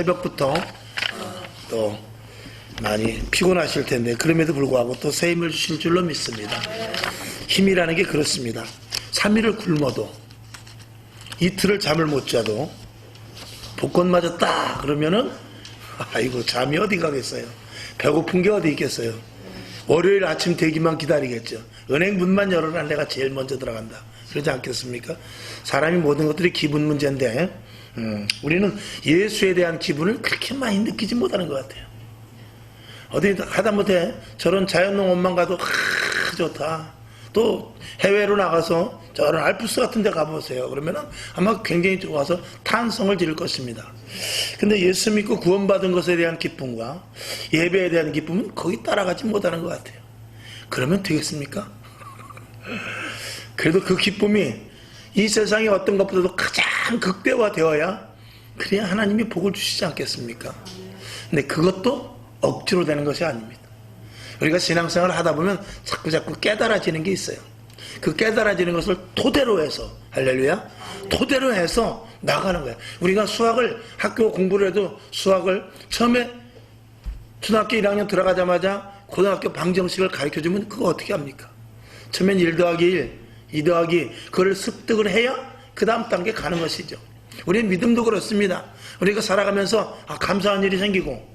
새벽부터 또 많이 피곤하실 텐데 그럼에도 불구하고 또 새 힘을 주실 줄로 믿습니다. 힘이라는 게 그렇습니다. 3일을 굶어도 이틀을 잠을 못 자도 복권 맞았다 그러면은 아이고 잠이 어디 가겠어요. 배고픈 게 어디 있겠어요. 월요일 아침 대기만 기다리겠죠. 은행 문만 열어라 내가 제일 먼저 들어간다 그러지 않겠습니까? 사람이 모든 것들이 기분 문제인데 우리는 예수에 대한 기분을 그렇게 많이 느끼지 못하는 것 같아요. 어디 하다못해 저런 자연농원만 가도 좋다. 또 해외로 나가서 저런 알프스 같은 데 가보세요. 그러면은 아마 굉장히 좋아서 탄성을 지를 것입니다. 근데 예수 믿고 구원받은 것에 대한 기쁨과 예배에 대한 기쁨은 거의 따라가지 못하는 것 같아요. 그러면 되겠습니까? 그래도 그 기쁨이 이 세상의 어떤 것보다도 가장 극대화되어야 그래야 하나님이 복을 주시지 않겠습니까? 근데 그것도 억지로 되는 것이 아닙니다. 우리가 신앙생활을 하다 보면 자꾸 깨달아지는 게 있어요. 그 깨달아지는 것을 토대로 해서 할렐루야 토대로 해서 나가는 거예요. 우리가 수학을 학교 공부를 해도 수학을 처음에 초등학교 1학년 들어가자마자 고등학교 방정식을 가르쳐주면 그거 어떻게 합니까? 처음엔 1 더하기 1 2 더하기 그걸 습득을 해야 그 다음 단계 가는 것이죠. 우리의 믿음도 그렇습니다. 우리가 살아가면서 감사한 일이 생기고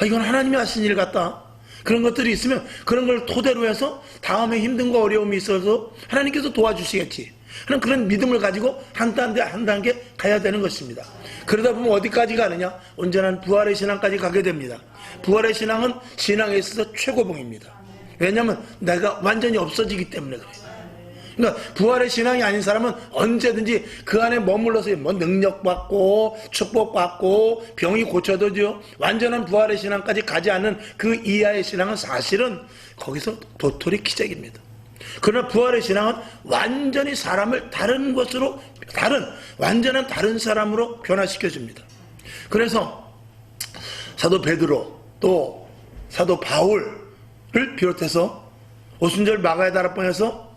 이건 하나님이 하신 일 같다 그런 것들이 있으면 그런 걸 토대로 해서 다음에 힘든 거 어려움이 있어서 하나님께서 도와주시겠지 그런 믿음을 가지고 한 단계 가야 되는 것입니다. 그러다 보면 어디까지 가느냐? 온전한 부활의 신앙까지 가게 됩니다. 부활의 신앙은 신앙에 있어서 최고봉입니다. 왜냐하면 내가 완전히 없어지기 때문에 그래요. 그러니까 부활의 신앙이 아닌 사람은 언제든지 그 안에 머물러서 뭐 능력받고 축복받고 병이 고쳐도죠. 완전한 부활의 신앙까지 가지 않는 그 이하의 신앙은 사실은 거기서 도토리 기적입니다. 그러나 부활의 신앙은 완전히 사람을 다른 것으로 완전한 다른 사람으로 변화시켜줍니다. 그래서 사도 베드로 또 사도 바울을 비롯해서 오순절 마가의 다락방에서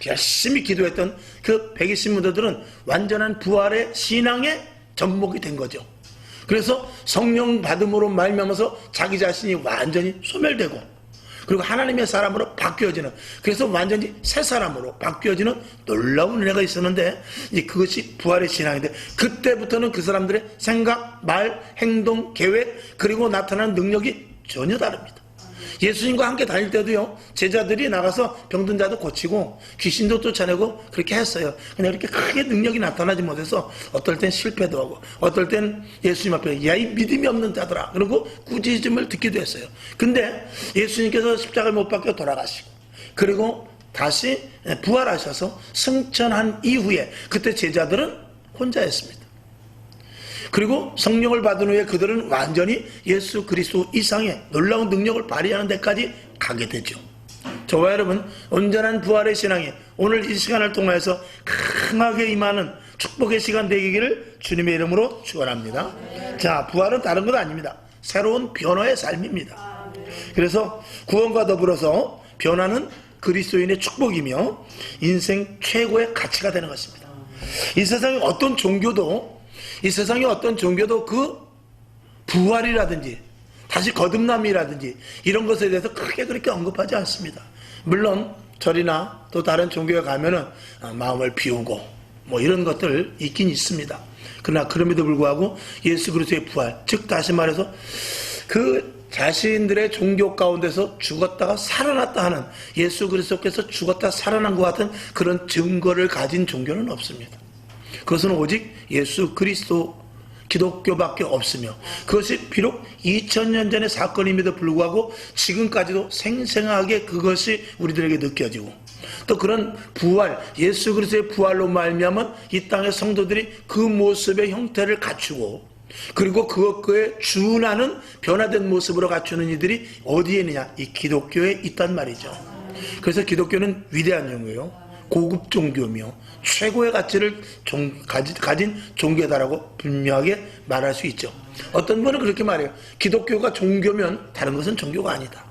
열심히 기도했던 그 120문도들은 완전한 부활의 신앙의 접목이 된 거죠. 그래서 성령 받음으로 말미암아서 자기 자신이 완전히 소멸되고 그리고 하나님의 사람으로 바뀌어지는 그래서 완전히 새 사람으로 바뀌어지는 놀라운 은혜가 있었는데 그것이 부활의 신앙인데 그때부터는 그 사람들의 생각, 말, 행동, 계획 그리고 나타나는 능력이 전혀 다릅니다. 예수님과 함께 다닐 때도요 제자들이 나가서 병든 자도 고치고 귀신도 쫓아내고 그렇게 했어요. 그냥 이렇게 크게 능력이 나타나지 못해서 어떨 땐 실패도 하고 어떨 땐 예수님 앞에 야 이 믿음이 없는 자들아 그러고 꾸짖음을 듣기도 했어요. 근데 예수님께서 십자가에 못 박혀 돌아가시고 그리고 다시 부활하셔서 승천한 이후에 그때 제자들은 혼자였습니다. 그리고 성령을 받은 후에 그들은 완전히 예수 그리스도 이상의 놀라운 능력을 발휘하는 데까지 가게 되죠. 저와 여러분 온전한 부활의 신앙이 오늘 이 시간을 통해서 강하게 임하는 축복의 시간 되기를 주님의 이름으로 축원합니다. 자, 부활은 다른 것 아닙니다. 새로운 변화의 삶입니다. 그래서 구원과 더불어서 변화는 그리스도인의 축복이며 인생 최고의 가치가 되는 것입니다. 이 세상의 어떤 종교도 그 부활이라든지 다시 거듭남이라든지 이런 것에 대해서 크게 그렇게 언급하지 않습니다. 물론 절이나 또 다른 종교에 가면은 마음을 비우고 뭐 이런 것들 있긴 있습니다. 그러나 그럼에도 불구하고 예수 그리스도의 부활, 즉 다시 말해서 그 자신들의 종교 가운데서 죽었다가 살아났다 하는 예수 그리스도께서 죽었다 살아난 것 같은 그런 증거를 가진 종교는 없습니다. 그것은 오직 예수 그리스도 기독교밖에 없으며 그것이 비록 2000년 전의 사건임에도 불구하고 지금까지도 생생하게 그것이 우리들에게 느껴지고 또 그런 부활 예수 그리스도의 부활로 말미암아 이 땅의 성도들이 그 모습의 형태를 갖추고 그리고 그에 준하는 변화된 모습으로 갖추는 이들이 어디에 있느냐 이 기독교에 있단 말이죠. 그래서 기독교는 위대한 종교예요. 고급 종교며 최고의 가치를 가진 종교다라고 분명하게 말할 수 있죠. 어떤 분은 그렇게 말해요. 기독교가 종교면 다른 것은 종교가 아니다.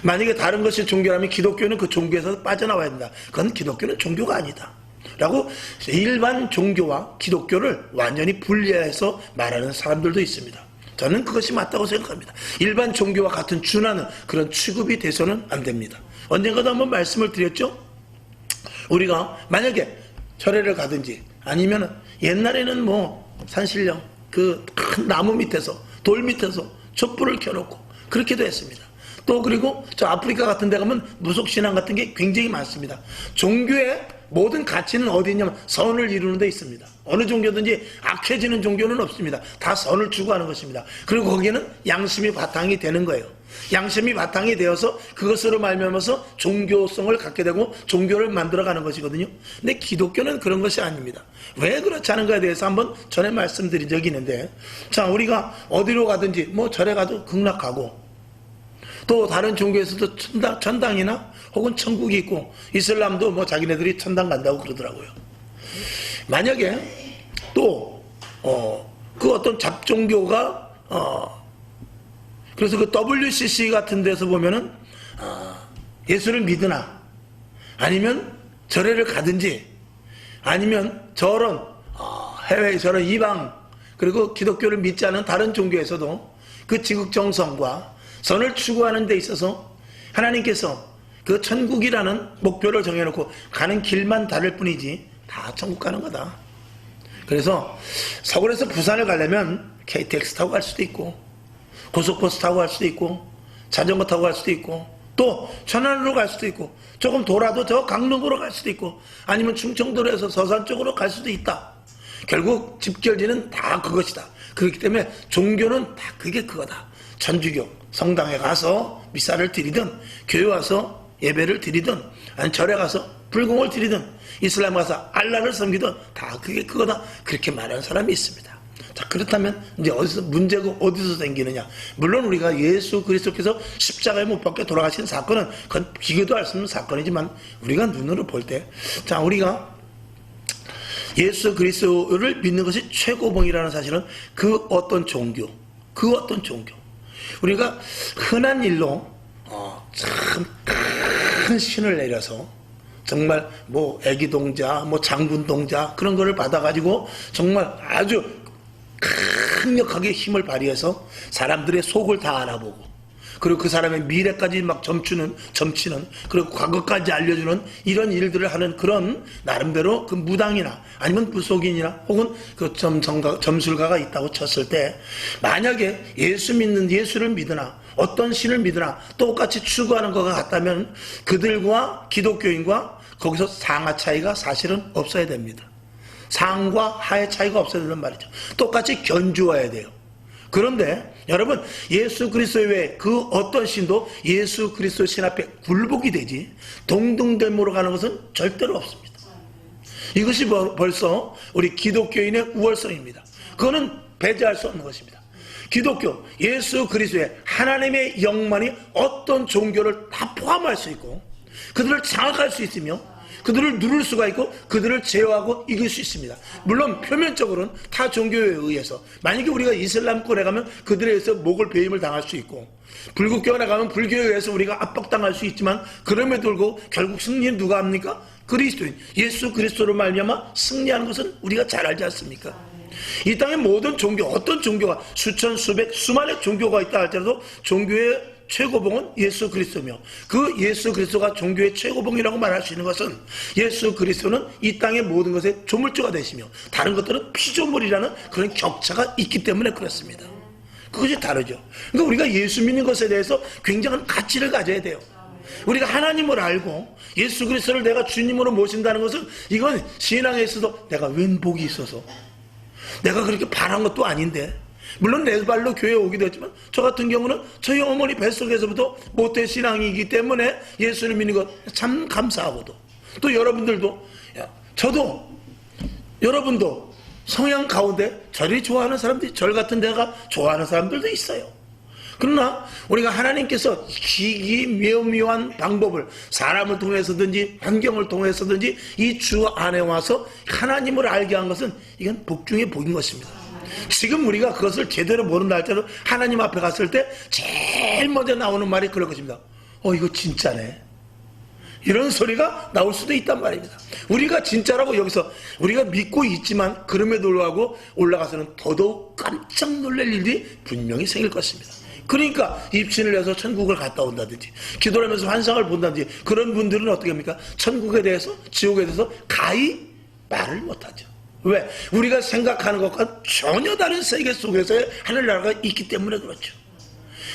만약에 다른 것이 종교라면 기독교는 그 종교에서 빠져나와야 된다. 그건 기독교는 종교가 아니다 라고 일반 종교와 기독교를 완전히 분리해서 말하는 사람들도 있습니다. 저는 그것이 맞다고 생각합니다. 일반 종교와 같은 준하는 그런 취급이 돼서는 안 됩니다. 언젠가도 한번 말씀을 드렸죠. 우리가 만약에 절에를 가든지 아니면 옛날에는 뭐 산신령 그 큰 나무 밑에서 돌 밑에서 촛불을 켜놓고 그렇게도 했습니다. 또 그리고 저 아프리카 같은 데 가면 무속신앙 같은 게 굉장히 많습니다. 종교의 모든 가치는 어디 있냐면 선을 이루는 데 있습니다. 어느 종교든지 악해지는 종교는 없습니다. 다 선을 추구하는 것입니다. 그리고 거기에는 양심이 바탕이 되는 거예요. 양심이 바탕이 되어서 그것으로 말미암아서 종교성을 갖게 되고 종교를 만들어가는 것이거든요. 근데 기독교는 그런 것이 아닙니다. 왜 그렇지 않은가에 대해서 한번 전에 말씀드린 적이 있는데, 자, 우리가 어디로 가든지 뭐 절에 가도 극락하고 또 다른 종교에서도 천당이나 혹은 천국이 있고 이슬람도 뭐 자기네들이 천당 간다고 그러더라고요. 만약에 또 그 어떤 잡종교가 그래서 그 WCC 같은 데서 보면은 예수를 믿으나 아니면 절에를 가든지 아니면 저런 해외 저런 이방 그리고 기독교를 믿지 않은 다른 종교에서도 그 지극정성과 선을 추구하는 데 있어서 하나님께서 그 천국이라는 목표를 정해놓고 가는 길만 다를 뿐이지 다 천국 가는 거다. 그래서 서울에서 부산을 가려면 KTX 타고 갈 수도 있고 고속버스 타고 갈 수도 있고 자전거 타고 갈 수도 있고 또 천안으로 갈 수도 있고 조금 돌아도 저 강릉으로 갈 수도 있고 아니면 충청도로에서 서산 쪽으로 갈 수도 있다. 결국 집결지는 다 그것이다. 그렇기 때문에 종교는 다 그게 그거다. 천주교 성당에 가서 미사를 드리든 교회 와서 예배를 드리든 아니 절에 가서 불공을 드리든 이슬람 가서 알라를 섬기든 다 그게 그거다. 그렇게 말하는 사람이 있습니다. 자, 그렇다면 이제 어디서 문제가 어디서 생기느냐? 물론 우리가 예수 그리스도께서 십자가에 못 박혀 돌아가신 사건은 그건 비교도 할 수 없는 사건이지만 우리가 눈으로 볼 때, 자, 우리가 예수 그리스도를 믿는 것이 최고봉이라는 사실은 그 어떤 종교 우리가 흔한 일로 참 큰 신을 내려서 정말 뭐 애기동자 뭐 장군동자 그런 거를 받아가지고 정말 아주 강력하게 힘을 발휘해서 사람들의 속을 다 알아보고 그리고 그 사람의 미래까지 막 점치는 그리고 과거까지 알려주는 이런 일들을 하는 그런 나름대로 그 무당이나 아니면 무속인이나 혹은 그 점술가가 있다고 쳤을 때 만약에 예수를 믿으나 어떤 신을 믿으나 똑같이 추구하는 것과 같다면 그들과 기독교인과 거기서 상하 차이가 사실은 없어야 됩니다. 상과 하의 차이가 없어야 된단 말이죠. 똑같이 견주어야 돼요. 그런데 여러분 예수 그리스도 외에 그 어떤 신도 예수 그리스도 신 앞에 굴복이 되지 동등됨으로 가는 것은 절대로 없습니다. 이것이 벌써 우리 기독교인의 우월성입니다. 그거는 배제할 수 없는 것입니다. 기독교 예수 그리스도의 하나님의 영만이 어떤 종교를 다 포함할 수 있고 그들을 장악할 수 있으며 그들을 누를 수가 있고 그들을 제어하고 이길 수 있습니다. 물론 표면적으로는 타 종교에 의해서 만약에 우리가 이슬람권에 가면 그들에 의해서 목을 베임을 당할 수 있고 불국교에 가면 불교에 의해서 우리가 압박당할 수 있지만 그럼에도 불구하고 결국 승리는 누가 합니까? 그리스도인 예수 그리스도로 말미암아 승리하는 것은 우리가 잘 알지 않습니까? 이 땅의 모든 종교 어떤 종교가 수천 수백 수만의 종교가 있다 할지라도 종교의 최고봉은 예수 그리스도며 그 예수 그리스도가 종교의 최고봉이라고 말할 수 있는 것은 예수 그리스도는 이 땅의 모든 것의 조물주가 되시며 다른 것들은 피조물이라는 그런 격차가 있기 때문에 그렇습니다. 그것이 다르죠. 그러니까 우리가 예수 믿는 것에 대해서 굉장한 가치를 가져야 돼요. 우리가 하나님을 알고 예수 그리스도를 내가 주님으로 모신다는 것은 이건 신앙에 있어서 내가 웬 복이 있어서 내가 그렇게 바란 것도 아닌데 물론 내 발로 교회에 오기도 했지만 저 같은 경우는 저희 어머니 뱃속에서부터 모태신앙이기 때문에 예수를 믿는 것 참 감사하고도 또 여러분들도 저도 여러분도 성향 가운데 절이 좋아하는 사람들이 절 같은 데가 좋아하는 사람들도 있어요. 그러나 우리가 하나님께서 기기묘묘한 방법을 사람을 통해서든지 환경을 통해서든지 이 주 안에 와서 하나님을 알게 한 것은 이건 복 중에 복인 것입니다. 지금 우리가 그것을 제대로 모른다 할지라도 하나님 앞에 갔을 때 제일 먼저 나오는 말이 그럴 것입니다. 이거 진짜네. 이런 소리가 나올 수도 있단 말입니다. 우리가 진짜라고 여기서 우리가 믿고 있지만 그럼에도 불구하고 올라가서는 더더욱 깜짝 놀랄 일이 분명히 생길 것입니다. 그러니까 입신을 해서 천국을 갔다 온다든지 기도를 하면서 환상을 본다든지 그런 분들은 어떻게 합니까? 천국에 대해서 지옥에 대해서 가히 말을 못하죠. 왜? 우리가 생각하는 것과 전혀 다른 세계 속에서의 하늘나라가 있기 때문에 그렇죠.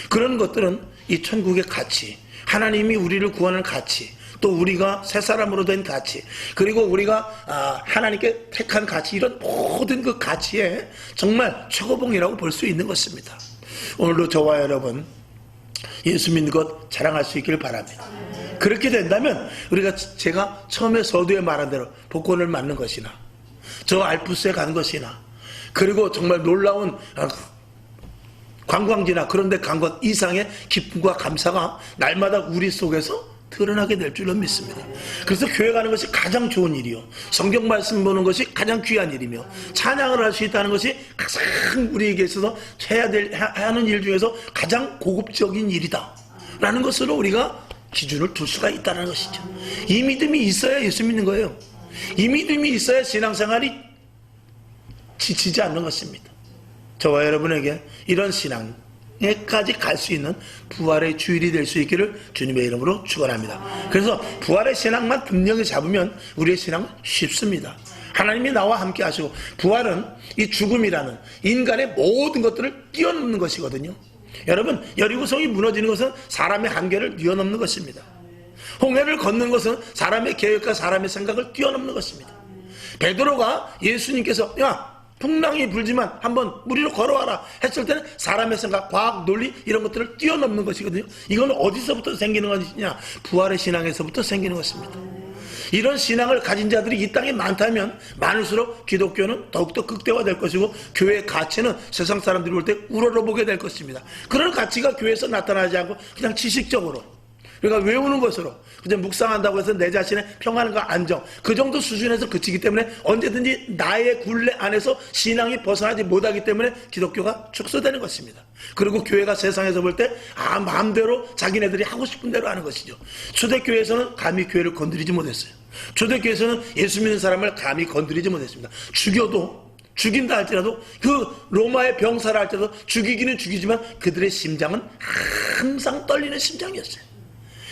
그런 것들은 이 천국의 가치, 하나님이 우리를 구하는 가치, 또 우리가 새 사람으로 된 가치, 그리고 우리가 하나님께 택한 가치, 이런 모든 그 가치에 정말 최고봉이라고 볼 수 있는 것입니다. 오늘도 저와 여러분 예수 믿는 것 자랑할 수 있기를 바랍니다. 그렇게 된다면 우리가 제가 처음에 서두에 말한 대로 복권을 맞는 것이나 저 알프스에 간 것이나 그리고 정말 놀라운 관광지나 그런 데 간 것 이상의 기쁨과 감사가 날마다 우리 속에서 드러나게 될 줄로 믿습니다. 그래서 교회 가는 것이 가장 좋은 일이요, 성경 말씀 보는 것이 가장 귀한 일이며, 찬양을 할 수 있다는 것이 가장 우리에게 있어서 해야 하는 일 중에서 가장 고급적인 일이다 라는 것으로 우리가 기준을 둘 수가 있다는 것이죠. 이 믿음이 있어야 예수 믿는 거예요. 이 믿음이 있어야 신앙생활이 지치지 않는 것입니다. 저와 여러분에게 이런 신앙에까지 갈 수 있는 부활의 주일이 될 수 있기를 주님의 이름으로 축원합니다. 그래서 부활의 신앙만 분명히 잡으면 우리의 신앙은 쉽습니다. 하나님이 나와 함께 하시고, 부활은 이 죽음이라는 인간의 모든 것들을 뛰어넘는 것이거든요. 여러분, 여리고성이 무너지는 것은 사람의 한계를 뛰어넘는 것입니다. 홍해를 걷는 것은 사람의 계획과 사람의 생각을 뛰어넘는 것입니다. 베드로가 예수님께서 야 풍랑이 불지만 한번 물 위로 걸어와라 했을 때는 사람의 생각, 과학, 논리 이런 것들을 뛰어넘는 것이거든요. 이건 어디서부터 생기는 것이냐? 부활의 신앙에서부터 생기는 것입니다. 이런 신앙을 가진 자들이 이 땅에 많다면 많을수록 기독교는 더욱더 극대화될 것이고, 교회의 가치는 세상 사람들이 볼 때 우러러보게 될 것입니다. 그런 가치가 교회에서 나타나지 않고 그냥 지식적으로, 그러니까 외우는 것으로, 그냥 묵상한다고 해서 내 자신의 평안과 안정, 그 정도 수준에서 그치기 때문에 언제든지 나의 굴레 안에서 신앙이 벗어나지 못하기 때문에 기독교가 축소되는 것입니다. 그리고 교회가 세상에서 볼 때 마음대로 자기네들이 하고 싶은 대로 하는 것이죠. 초대교회에서는 감히 교회를 건드리지 못했어요. 초대교회에서는 예수 믿는 사람을 감히 건드리지 못했습니다. 죽인다 할지라도, 그 로마의 병사라 할지라도 죽이기는 죽이지만 그들의 심장은 항상 떨리는 심장이었어요.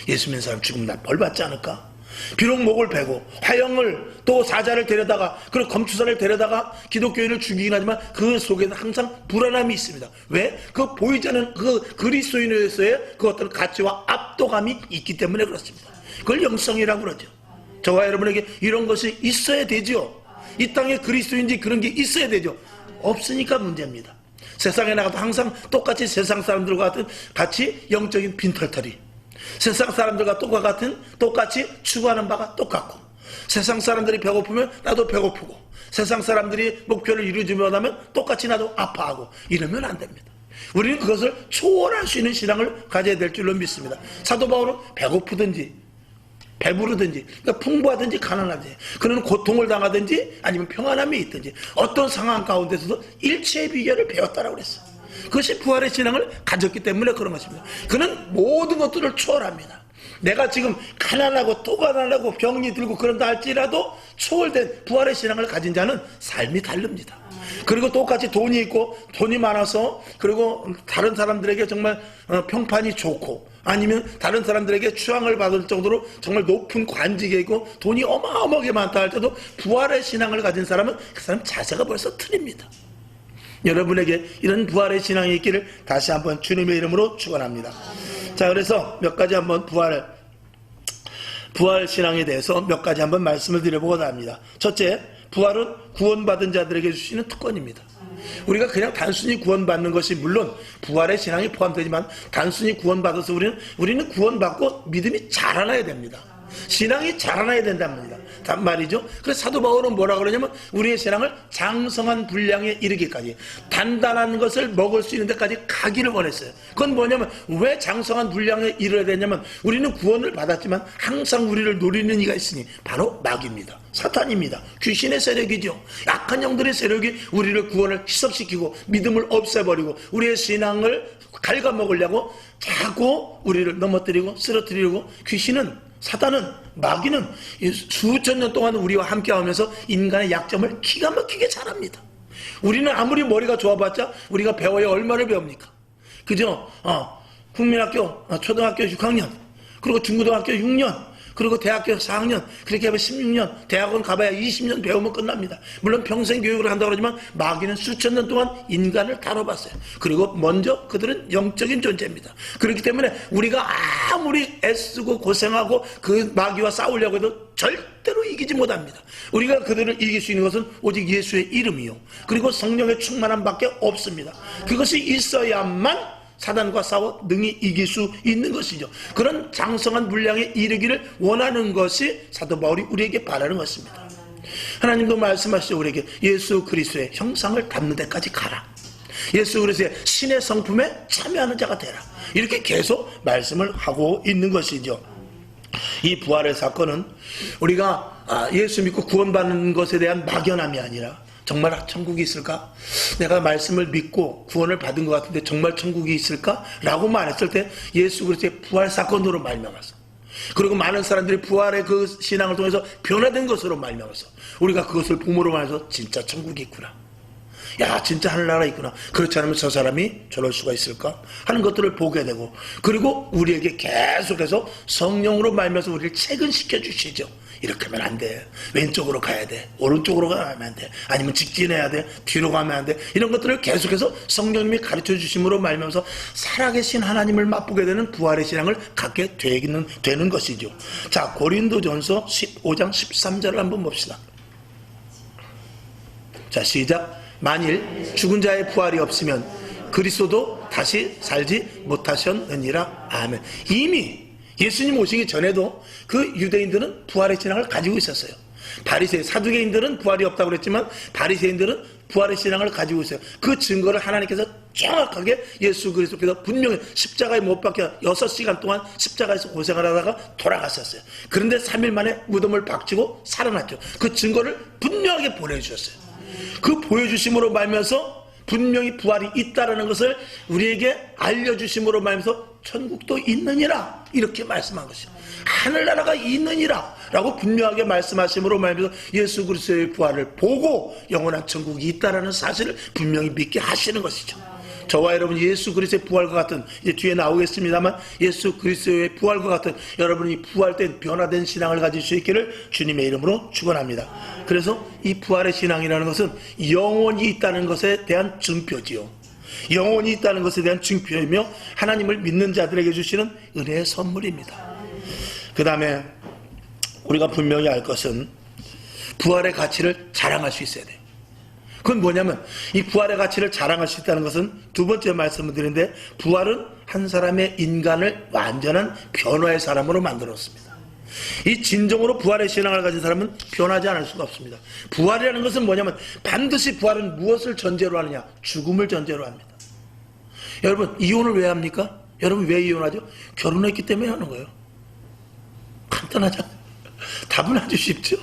예수 믿는 사람 죽으면 나 벌 받지 않을까? 비록 목을 베고 화형을 또 사자를 데려다가, 그리고 검투사를 데려다가 기독교인을 죽이긴 하지만 그 속에는 항상 불안함이 있습니다. 왜? 그 보이지 않는 그 그리스도인으로서의 그 어떤 가치와 압도감이 있기 때문에 그렇습니다. 그걸 영성이라고 그러죠. 저와 여러분에게 이런 것이 있어야 되죠. 이 땅에 그리스도인지 그런 게 있어야 되죠. 없으니까 문제입니다. 세상에 나가도 항상 똑같이 세상 사람들과 같이 영적인 빈털터리, 세상 사람들과 똑같이 추구하는 바가 똑같고, 세상 사람들이 배고프면 나도 배고프고, 세상 사람들이 목표를 이루지 못하면 똑같이 나도 아파하고, 이러면 안 됩니다. 우리는 그것을 초월할 수 있는 신앙을 가져야 될 줄로 믿습니다. 사도 바울은 배고프든지 배부르든지, 그러니까 풍부하든지 가난하든지, 그는 고통을 당하든지 아니면 평안함이 있든지 어떤 상황 가운데서도 일체의 비결을 배웠다라고 그랬어요. 그것이 부활의 신앙을 가졌기 때문에 그런 것입니다. 그는 모든 것들을 초월합니다. 내가 지금 가난하고 또 가난하고 병이 들고 그런다 할지라도 초월된 부활의 신앙을 가진 자는 삶이 다릅니다. 그리고 똑같이 돈이 있고 돈이 많아서, 그리고 다른 사람들에게 정말 평판이 좋고, 아니면 다른 사람들에게 추앙을 받을 정도로 정말 높은 관직에 있고 돈이 어마어마하게 많다 할 때도 부활의 신앙을 가진 사람은 그 사람 자세가 벌써 틀립니다. 여러분에게 이런 부활의 신앙이 있기를 다시 한번 주님의 이름으로 축원합니다. 자, 그래서 몇 가지 한번 부활 신앙에 대해서 몇 가지 한번 말씀을 드려보고자 합니다. 첫째, 부활은 구원받은 자들에게 주시는 특권입니다. 우리가 그냥 단순히 구원받는 것이, 물론 부활의 신앙이 포함되지만 단순히 구원받아서 우리는 구원받고 믿음이 자라나야 됩니다. 신앙이 자라나야 된단 말이죠. 그래서 사도 바울은 뭐라 그러냐면 우리의 신앙을 장성한 분량에 이르기까지, 단단한 것을 먹을 수 있는 데까지 가기를 원했어요. 그건 뭐냐면, 왜 장성한 분량에 이르러야 되냐면, 우리는 구원을 받았지만 항상 우리를 노리는 이가 있으니 바로 마귀입니다. 사탄입니다. 귀신의 세력이죠. 약한 영들의 세력이 우리를 구원을 희석시키고 믿음을 없애버리고 우리의 신앙을 갉아먹으려고 자꾸 우리를 넘어뜨리고 쓰러뜨리고, 귀신은 사단은, 마귀는 수천 년 동안 우리와 함께 하면서 인간의 약점을 기가 막히게 잘 압니다. 우리는 아무리 머리가 좋아봤자 우리가 배워야 얼마를 배웁니까? 그죠? 국민학교, 초등학교 6학년, 그리고 중고등학교 6년, 그리고 대학교 4학년, 그렇게 하면 16년, 대학원 가봐야 20년 배우면 끝납니다. 물론 평생 교육을 한다고 그러지만 마귀는 수천 년 동안 인간을 다뤄봤어요. 그리고 먼저 그들은 영적인 존재입니다. 그렇기 때문에 우리가 아무리 애쓰고 고생하고 그 마귀와 싸우려고 해도 절대로 이기지 못합니다. 우리가 그들을 이길 수 있는 것은 오직 예수의 이름이요, 그리고 성령의 충만함 밖에 없습니다. 그것이 있어야만 사단과 싸워 능히 이길 수 있는 것이죠. 그런 장성한 분량에 이르기를 원하는 것이 사도 바울이 우리에게 바라는 것입니다. 하나님도 말씀하시죠. 우리에게 예수 그리스도의 형상을 닮는 데까지 가라. 예수 그리스도의 신의 성품에 참여하는 자가 되라. 이렇게 계속 말씀을 하고 있는 것이죠. 이 부활의 사건은 우리가 예수 믿고 구원받는 것에 대한 막연함이 아니라 정말 천국이 있을까? 내가 말씀을 믿고 구원을 받은 것 같은데 정말 천국이 있을까? 라고 말했을 때 예수 그리스도의 부활 사건으로 말미암아서, 그리고 많은 사람들이 부활의 그 신앙을 통해서 변화된 것으로 말미암아서 우리가 그것을 부모로 말해서 진짜 천국이 있구나, 야 진짜 하늘나라 있구나, 그렇지 않으면 저 사람이 저럴 수가 있을까 하는 것들을 보게 되고, 그리고 우리에게 계속해서 성령으로 말미암아서 우리를 체근시켜 주시죠. 이렇게 하면 안 돼, 왼쪽으로 가야 돼, 오른쪽으로 가면 안 돼, 아니면 직진해야 돼, 뒤로 가면 안 돼, 이런 것들을 계속해서 성령님이 가르쳐 주심으로 말미암아서 살아계신 하나님을 맛보게 되는 부활의 신앙을 갖게 되는 것이죠. 자, 고린도전서 15장 13절을 한번 봅시다. 자, 시작. 만일 죽은 자의 부활이 없으면 그리스도도 다시 살지 못하셨느니라. 아멘. 이미 예수님 오시기 전에도 그 유대인들은 부활의 신앙을 가지고 있었어요. 바리새인, 사두개인들은 부활이 없다고 그랬지만 바리새인들은 부활의 신앙을 가지고 있어요. 그 증거를 하나님께서 정확하게 예수 그리스도께서 분명히 십자가에 못 박혀 6시간 동안 십자가에서 고생을 하다가 돌아갔었어요. 그런데 3일 만에 무덤을 박치고 살아났죠. 그 증거를 분명하게 보내주셨어요. 그 보여주심으로 말미암아서 분명히 부활이 있다라는 것을 우리에게 알려주심으로 말미암아서 천국도 있느니라 이렇게 말씀한 것이죠. 하늘나라가 있느니라 라고 분명하게 말씀하심으로 말미암아서 예수 그리스도의 부활을 보고 영원한 천국이 있다라는 사실을 분명히 믿게 하시는 것이죠. 저와 여러분 예수 그리스도의 부활과 같은, 이제 뒤에 나오겠습니다만 예수 그리스도의 부활과 같은 여러분이 부활된 변화된 신앙을 가질 수 있기를 주님의 이름으로 축원합니다. 그래서 이 부활의 신앙이라는 것은 영원히 있다는 것에 대한 증표지요. 영원히 있다는 것에 대한 증표이며 하나님을 믿는 자들에게 주시는 은혜의 선물입니다. 그 다음에 우리가 분명히 알 것은 부활의 가치를 자랑할 수 있어야 돼요. 그건 뭐냐면 이 부활의 가치를 자랑할 수 있다는 것은 두 번째 말씀을 드리는데, 부활은 한 사람의 인간을 완전한 변화의 사람으로 만들었습니다. 이 진정으로 부활의 신앙을 가진 사람은 변하지 않을 수가 없습니다. 부활이라는 것은 뭐냐면 반드시 부활은 무엇을 전제로 하느냐? 죽음을 전제로 합니다. 여러분 이혼을 왜 합니까? 여러분 왜 이혼하죠? 결혼했기 때문에 하는 거예요. 간단하잖아요. 답은 아주 쉽죠.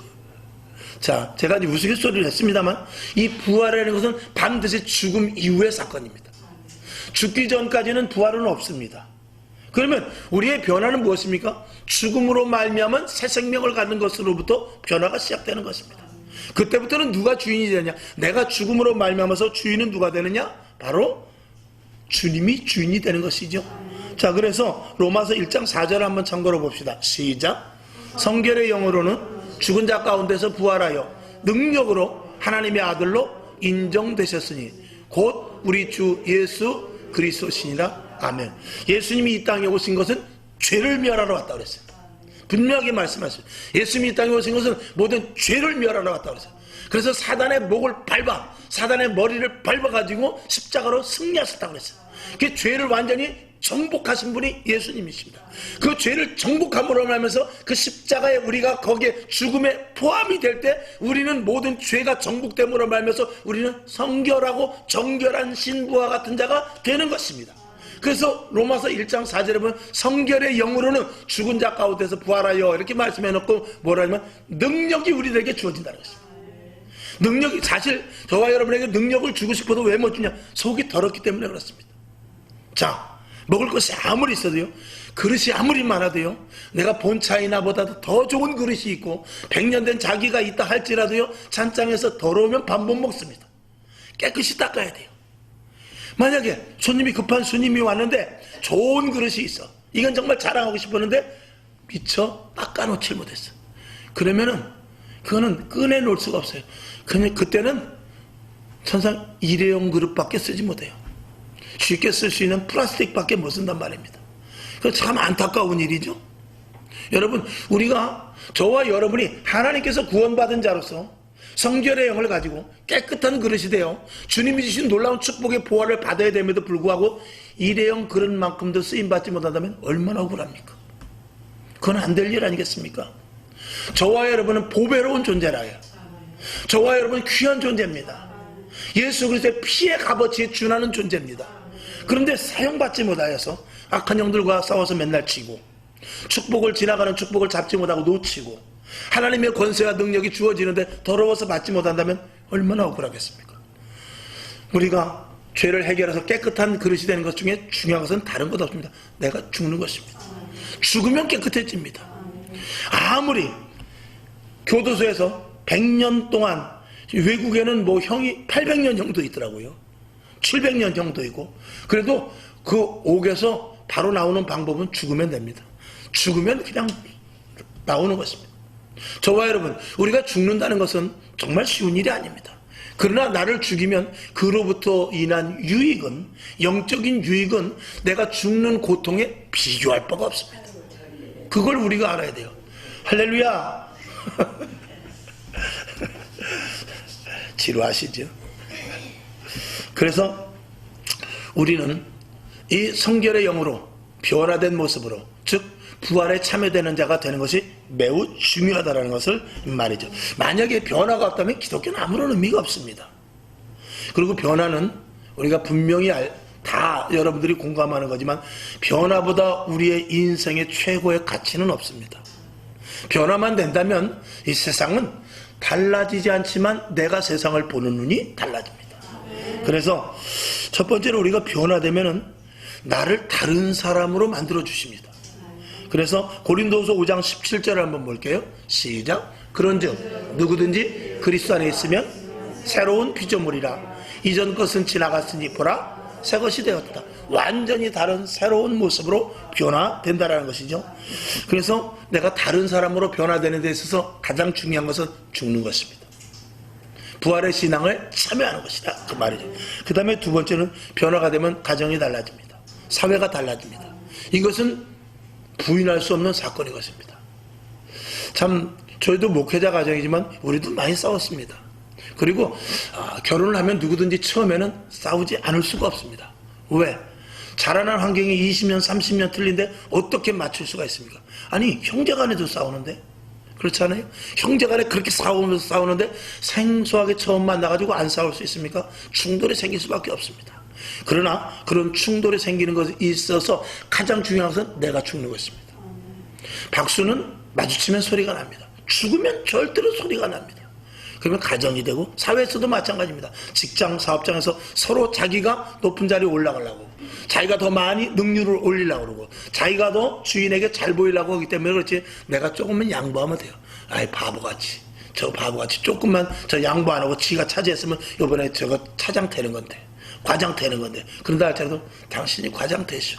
자, 제가 이제 우스갯소리를 했습니다만 이 부활이라는 것은 반드시 죽음 이후의 사건입니다. 죽기 전까지는 부활은 없습니다. 그러면 우리의 변화는 무엇입니까? 죽음으로 말미암은 새 생명을 갖는 것으로부터 변화가 시작되는 것입니다. 그때부터는 누가 주인이 되느냐? 내가 죽음으로 말미암아서 주인은 누가 되느냐? 바로 주님이 주인이 되는 것이죠. 자, 그래서 로마서 1장 4절 한번 참고로 봅시다. 시작. 성결의 영으로는 죽은 자 가운데서 부활하여 능력으로 하나님의 아들로 인정되셨으니 곧 우리 주 예수 그리스도시니라. 아멘. 예수님이 이 땅에 오신 것은 죄를 멸하러 왔다고 그랬어요. 분명하게 말씀하셨어요. 예수님이 이 땅에 오신 것은 모든 죄를 멸하러 왔다고 그랬어요. 그래서 사단의 목을 밟아, 사단의 머리를 밟아가지고 십자가로 승리하셨다고 그랬어요. 그 죄를 완전히 정복하신 분이 예수님이십니다. 그 죄를 정복함으로 말하면서 그 십자가에 우리가 거기에 죽음에 포함이 될 때 우리는 모든 죄가 정복됨으로 말하면서 우리는 성결하고 정결한 신부와 같은 자가 되는 것입니다. 그래서 로마서 1장 4절에 보면 성결의 영으로는 죽은 자 가운데서 부활하여 이렇게 말씀해놓고 뭐라 하면 능력이 우리들에게 주어진다는 것입니다. 능력이, 사실 저와 여러분에게 능력을 주고 싶어도 왜 못 주냐? 속이 더럽기 때문에 그렇습니다. 자, 먹을 것이 아무리 있어도요, 그릇이 아무리 많아도요, 내가 본 차이나보다도 더 좋은 그릇이 있고 100년 된 자기가 있다 할지라도요, 찬장에서 더러우면 밥 못 먹습니다. 깨끗이 닦아야 돼요. 만약에 손님이 급한 손님이 왔는데 좋은 그릇이 있어, 이건 정말 자랑하고 싶었는데 미처 닦아놓질 못했어. 그러면은 그거는 꺼내놓을 수가 없어요. 그때는 천상 일회용 그릇밖에 쓰지 못해요. 쉽게 쓸 수 있는 플라스틱밖에 못 쓴단 말입니다. 그거 참 안타까운 일이죠. 여러분, 우리가, 저와 여러분이 하나님께서 구원받은 자로서 성결의 영을 가지고 깨끗한 그릇이 되어 주님이 주신 놀라운 축복의 보화를 받아야 됨에도 불구하고 일회용 그릇만큼도 쓰임받지 못한다면 얼마나 억울합니까? 그건 안 될 일 아니겠습니까? 저와 여러분은 보배로운 존재라요. 저와 여러분은 귀한 존재입니다. 예수 그리스도의 피의 값어치에 준하는 존재입니다. 그런데 사용받지 못하여서 악한 영들과 싸워서 맨날 치고, 축복을, 지나가는 축복을 잡지 못하고 놓치고, 하나님의 권세와 능력이 주어지는데 더러워서 받지 못한다면 얼마나 억울하겠습니까? 우리가 죄를 해결해서 깨끗한 그릇이 되는 것 중에 중요한 것은 다른 것 없습니다. 내가 죽는 것입니다. 죽으면 깨끗해집니다. 아무리 교도소에서 100년 동안, 외국에는 뭐 형이 800년 형도 있더라고요. 700년 형도 있고, 그래도 그 옥에서 바로 나오는 방법은 죽으면 됩니다. 죽으면 그냥 나오는 것입니다. 저와 여러분, 우리가 죽는다는 것은 정말 쉬운 일이 아닙니다. 그러나 나를 죽이면 그로부터 인한 유익은, 영적인 유익은 내가 죽는 고통에 비교할 바가 없습니다. 그걸 우리가 알아야 돼요. 할렐루야. 지루하시죠? 그래서 우리는 이 성결의 영으로 변화된 모습으로, 즉 부활에 참여되는 자가 되는 것이 매우 중요하다는 것을 말이죠. 만약에 변화가 없다면 기독교는 아무런 의미가 없습니다. 그리고 변화는 우리가 분명히 다 여러분들이 공감하는 거지만, 변화보다 우리의 인생의 최고의 가치는 없습니다. 변화만 된다면 이 세상은 달라지지 않지만 내가 세상을 보는 눈이 달라집니다. 그래서 첫 번째로 우리가 변화되면은 나를 다른 사람으로 만들어 주십니다. 그래서 고린도후서 5장 17절을 한번 볼게요. 시작. 그런즉 누구든지 그리스도 안에 있으면 새로운 피조물이라, 이전 것은 지나갔으니 보라 새 것이 되었다. 완전히 다른 새로운 모습으로 변화된다는 것이죠. 그래서 내가 다른 사람으로 변화되는 데 있어서 가장 중요한 것은 죽는 것입니다. 부활의 신앙을 참여하는 것이다, 그 말이죠. 그 다음에 두 번째는 변화가 되면 가정이 달라집니다. 사회가 달라집니다. 이것은 부인할 수 없는 사건인 것입니다. 참 저희도 목회자 가정이지만 우리도 많이 싸웠습니다. 그리고 결혼을 하면 누구든지 처음에는 싸우지 않을 수가 없습니다. 왜? 자라난 환경이 20년 30년 틀린데 어떻게 맞출 수가 있습니까? 아니, 형제간에도 싸우는데, 그렇지 않아요? 형제간에 그렇게 싸우면서 싸우는데 생소하게 처음 만나가지고 안 싸울 수 있습니까? 충돌이 생길 수밖에 없습니다. 그러나 그런 충돌이 생기는 것에 있어서 가장 중요한 것은 내가 죽는 것입니다. 박수는 마주치면 소리가 납니다. 죽으면 절대로 소리가 납니다. 그러면 가정이 되고, 사회에서도 마찬가지입니다. 직장, 사업장에서 서로 자기가 높은 자리에 올라가려고, 자기가 더 많이 능률을 올리려고 그러고, 자기가 더 주인에게 잘 보이려고 하기 때문에 그렇지, 내가 조금만 양보하면 돼요. 아이, 바보같이, 저 바보같이 조금만 저 양보 안 하고 지가 차지했으면 이번에 저거 차장 되는 건데, 과장 되는 건데, 그런다 할지라도 당신이 과장 되시오,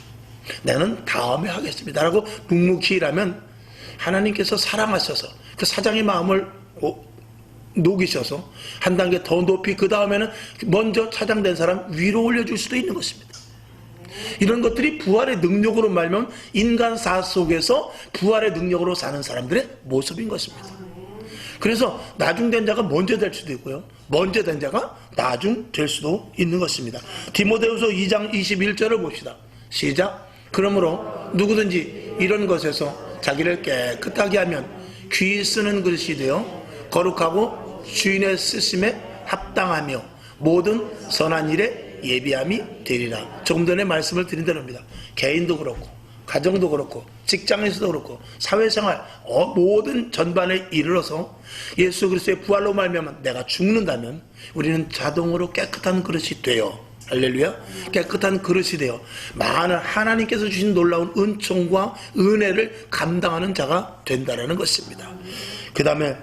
나는 다음에 하겠습니다 라고 묵묵히 일하면 하나님께서 사랑하셔서 그 사장의 마음을 녹이셔서 한 단계 더 높이, 그 다음에는 먼저 차장된 사람 위로 올려줄 수도 있는 것입니다. 이런 것들이 부활의 능력으로 말면 인간사 속에서 부활의 능력으로 사는 사람들의 모습인 것입니다. 그래서 나중된 자가 먼저 될 수도 있고요, 먼저 된 자가 나중 될 수도 있는 것입니다. 디모데후서 2장 21절을 봅시다. 시작. 그러므로 누구든지 이런 것에서 자기를 깨끗하게 하면 귀 쓰는 그릇이 되어 거룩하고 주인의 쓰심에 합당하며 모든 선한 일에 예비함이 되리라. 조금 전에 말씀을 드린 대로입니다. 개인도 그렇고 가정도 그렇고 직장에서도 그렇고 사회생활 모든 전반에 이르러서 예수 그리스도의 부활로 말미암아 내가 죽는다면 우리는 자동으로 깨끗한 그릇이 되어 할렐루야. 깨끗한 그릇이 되어 많은 하나님께서 주신 놀라운 은총과 은혜를 감당하는 자가 된다는 것입니다. 그 다음에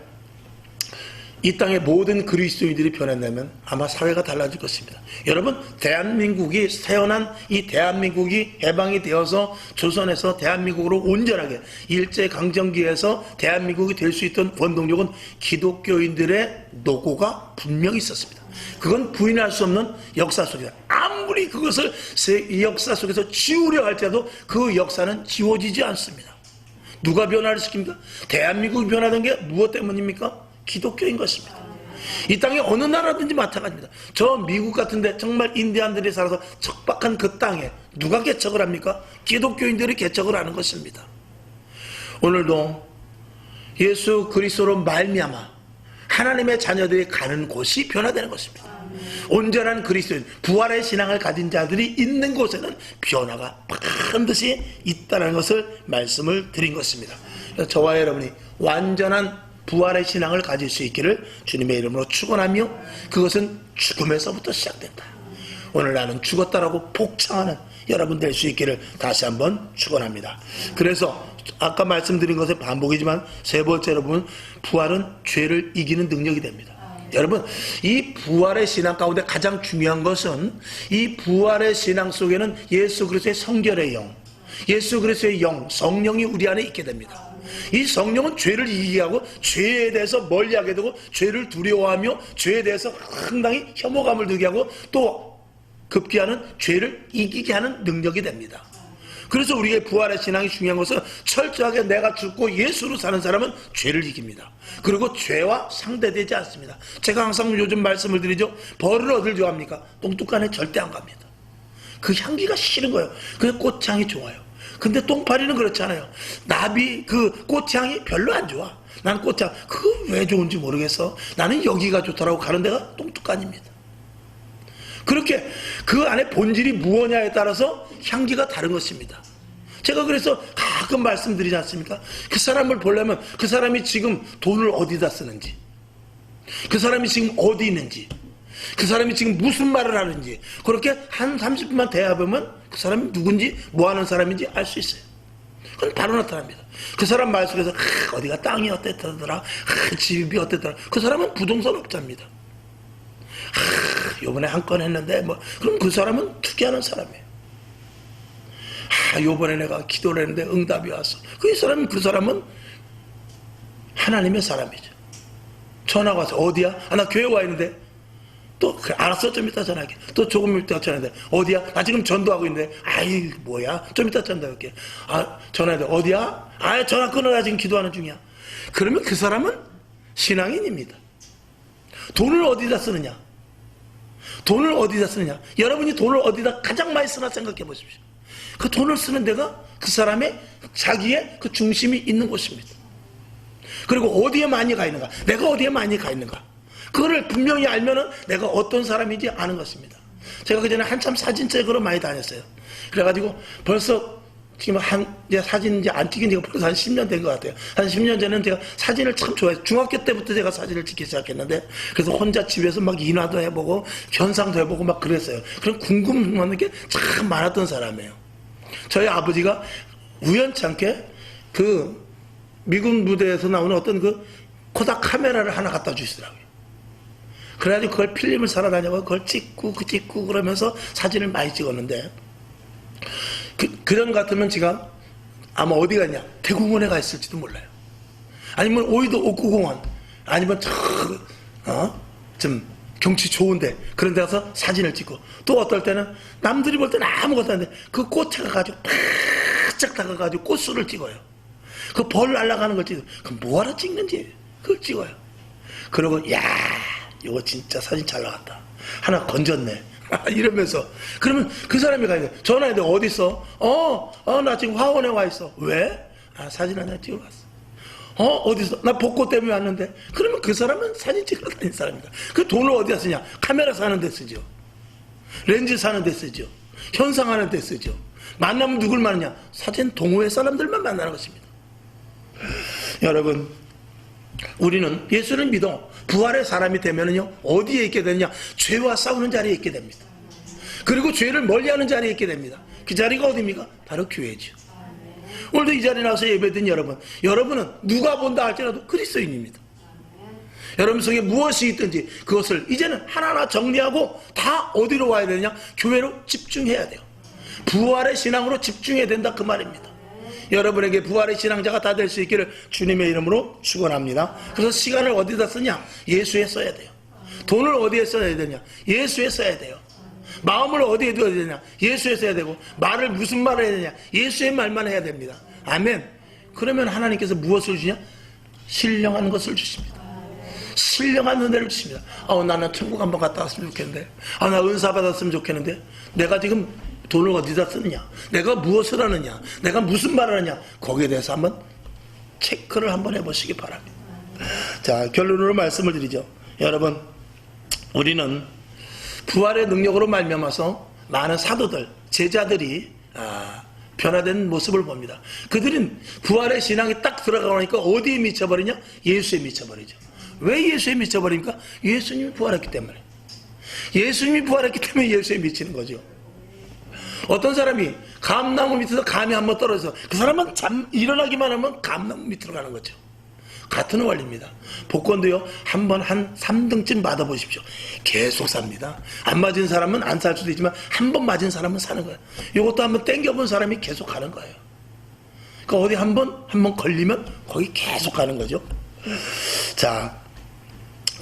이 땅의 모든 그리스도인들이 변한다면 아마 사회가 달라질 것입니다. 여러분, 대한민국이 태어난 이 대한민국이 해방이 되어서 조선에서 대한민국으로 온전하게 일제강점기에서 대한민국이 될 수 있던 원동력은 기독교인들의 노고가 분명히 있었습니다. 그건 부인할 수 없는 역사 속이다. 아무리 그것을 이 역사 속에서 지우려 할지라도 그 역사는 지워지지 않습니다. 누가 변화를 시킵니까? 대한민국이 변화된 게 무엇 때문입니까? 기독교인 것입니다. 이 땅에 어느 나라든지 마찬가지입니다. 저 미국 같은데 정말 인디안들이 살아서 척박한 그 땅에 누가 개척을 합니까? 기독교인들이 개척을 하는 것입니다. 오늘도 예수 그리스도로 말미암아 하나님의 자녀들이 가는 곳이 변화되는 것입니다. 온전한 그리스도인, 부활의 신앙을 가진 자들이 있는 곳에는 변화가 반드시 있다는 것을 말씀을 드린 것입니다. 저와 여러분이 완전한 부활의 신앙을 가질 수 있기를 주님의 이름으로 축원하며, 그것은 죽음에서부터 시작된다. 오늘 나는 죽었다라고 복창하는 여러분 될 수 있기를 다시 한번 축원합니다. 그래서 아까 말씀드린 것의 반복이지만 세 번째로 보면 부활은 죄를 이기는 능력이 됩니다. 여러분, 이 부활의 신앙 가운데 가장 중요한 것은 이 부활의 신앙 속에는 예수 그리스도의 성결의 영, 예수 그리스도의 영, 성령이 우리 안에 있게 됩니다. 이 성령은 죄를 이기게 하고 죄에 대해서 멀리하게 되고 죄를 두려워하며 죄에 대해서 상당히 혐오감을 들게 하고 또 급기야는 죄를 이기게 하는 능력이 됩니다. 그래서 우리의 부활의 신앙이 중요한 것은 철저하게 내가 죽고 예수로 사는 사람은 죄를 이깁니다. 그리고 죄와 상대되지 않습니다. 제가 항상 요즘 말씀을 드리죠. 벌을 어딜 좋아합니까? 똥뚜껑에 절대 안 갑니다. 그 향기가 싫은 거예요. 그 꽃향이 좋아요. 근데 똥파리는 그렇지 않아요. 나비 그 꽃향이 별로 안 좋아. 난 꽃향 그거 왜 좋은지 모르겠어. 나는 여기가 좋더라고 가는 데가 똥뚜껑입니다. 그렇게 그 안에 본질이 무엇냐에 따라서 향기가 다른 것입니다. 제가 그래서 가끔 말씀드리지 않습니까? 그 사람을 보려면 그 사람이 지금 돈을 어디다 쓰는지, 그 사람이 지금 어디 있는지, 그 사람이 지금 무슨 말을 하는지, 그렇게 한 30분만 대화해보면 그 사람이 누군지 뭐하는 사람인지 알 수 있어요. 그건 바로 나타납니다. 그 사람 말 속에서 어디가 땅이 어땠더라, 집이 어땠더라. 그 사람은 부동산 업자입니다. 요번에 한 건 했는데 뭐, 그럼 그 사람은 투기하는 사람이에요. 요번에 내가 기도를 했는데 응답이 왔어. 그 사람은 하나님의 사람이죠. 전화가 와서 어디야? 나 교회 와 있는데. 또 그래, 알았어, 좀 이따 전화할게. 또 조금 이따 전화했는데 어디야? 나 지금 전도하고 있는데. 아이 뭐야? 좀 이따 전화할게. 전화해. 어디야? 전화 끊어라, 지금 기도하는 중이야. 그러면 그 사람은 신앙인입니다. 돈을 어디다 쓰느냐? 돈을 어디다 쓰느냐? 여러분이 돈을 어디다 가장 많이 쓰나 생각해 보십시오. 그 돈을 쓰는 데가 그 사람의 자기의 그 중심이 있는 곳입니다. 그리고 어디에 많이 가 있는가? 내가 어디에 많이 가 있는가? 그거를 분명히 알면은 내가 어떤 사람인지 아는 것입니다. 제가 그전에 한참 사진 찍으러 많이 다녔어요. 그래가지고 벌써 지금 이제 사진 이제 안 찍은 지가 벌써 한 10년 된 것 같아요. 한 10년 전에는 제가 사진을 참 좋아해요. 중학교 때부터 제가 사진을 찍기 시작했는데, 그래서 혼자 집에서 막 인화도 해보고 현상도 해보고 막 그랬어요. 그런 궁금한 게 참 많았던 사람이에요. 저희 아버지가 우연찮게 그 미군 부대에서 나오는 어떤 그 코닥 카메라를 하나 갖다 주시더라고요. 그래가지고 그걸 필름을 사러 다녀서 그걸 찍고 그러면서 사진을 많이 찍었는데, 그전 같으면 제가 아마 어디 갔냐? 대공원에 가 있을지도 몰라요. 아니면 오이도 옥구공원, 아니면 좀 경치 좋은데 그런 데 가서 사진을 찍고, 또 어떨 때는 남들이 볼 때는 아무것도 안 돼. 그 꽃에 가가지고 바짝 다가가지고 꽃술을 찍어요. 그 벌 날아가는 걸 찍어요. 그 뭐하러 찍는지 그걸 찍어요. 그러고 야 이거 진짜 사진 잘 나갔다, 하나 건졌네 이러면서. 그러면 그 사람이 가야 돼. 전화해도 어디 있어? 나 지금 화원에 와 있어. 왜? 사진 하나 찍으러 왔어. 어디 있어? 나 벚꽃 때문에 왔는데. 그러면 그 사람은 사진 찍으러 다니는 사람입니다. 그 돈을 어디다 쓰냐? 카메라 사는 데 쓰죠. 렌즈 사는 데 쓰죠. 현상하는 데 쓰죠. 만나면 누굴 만나냐? 사진 동호회 사람들만 만나는 것입니다. 여러분, 우리는 예수를 믿어 부활의 사람이 되면은요, 어디에 있게 되느냐? 죄와 싸우는 자리에 있게 됩니다. 그리고 죄를 멀리하는 자리에 있게 됩니다. 그 자리가 어디입니까? 바로 교회죠. 오늘도 이 자리에 나와서 예배드린 여러분은 누가 본다 할지라도 그리스도인입니다. 여러분 속에 무엇이 있든지 그것을 이제는 하나하나 정리하고 다 어디로 와야 되느냐? 교회로 집중해야 돼요. 부활의 신앙으로 집중해야 된다 그 말입니다. 여러분에게 부활의 신앙자가 다 될 수 있기를 주님의 이름으로 축원합니다. 그래서 시간을 어디다 쓰냐? 예수에 써야 돼요. 돈을 어디에 써야 되냐? 예수에 써야 돼요. 마음을 어디에 둬야 되냐? 예수에 써야 되고, 말을 무슨 말을 해야 되냐? 예수의 말만 해야 됩니다. 아멘. 그러면 하나님께서 무엇을 주냐? 신령한 것을 주십니다. 신령한 은혜를 주십니다. 나는 천국 한번 갔다 왔으면 좋겠는데, 나 은사 받았으면 좋겠는데, 내가 지금 돈을 어디다 쓰느냐? 내가 무엇을 하느냐? 내가 무슨 말을 하느냐? 거기에 대해서 한번 체크를 한번 해보시기 바랍니다. 자, 결론으로 말씀을 드리죠. 여러분, 우리는 부활의 능력으로 말미암아서 많은 사도들, 제자들이 변화된 모습을 봅니다. 그들은 부활의 신앙이 딱 들어가니까 어디에 미쳐버리냐? 예수에 미쳐버리죠. 왜 예수에 미쳐버립니까? 예수님이 부활했기 때문에. 예수님이 부활했기 때문에 예수에 미치는 거죠. 어떤 사람이 감나무 밑에서 감이 한번 떨어져서 그 사람은 일어나기만 하면 감나무 밑으로 가는 거죠. 같은 원리입니다. 복권도요, 한번 한 3등쯤 받아보십시오. 계속 삽니다. 안 맞은 사람은 안 살 수도 있지만 한 번 맞은 사람은 사는 거예요. 이것도 한번 땡겨본 사람이 계속 가는 거예요. 그러니까 어디 한번 걸리면 거기 계속 가는 거죠. 자,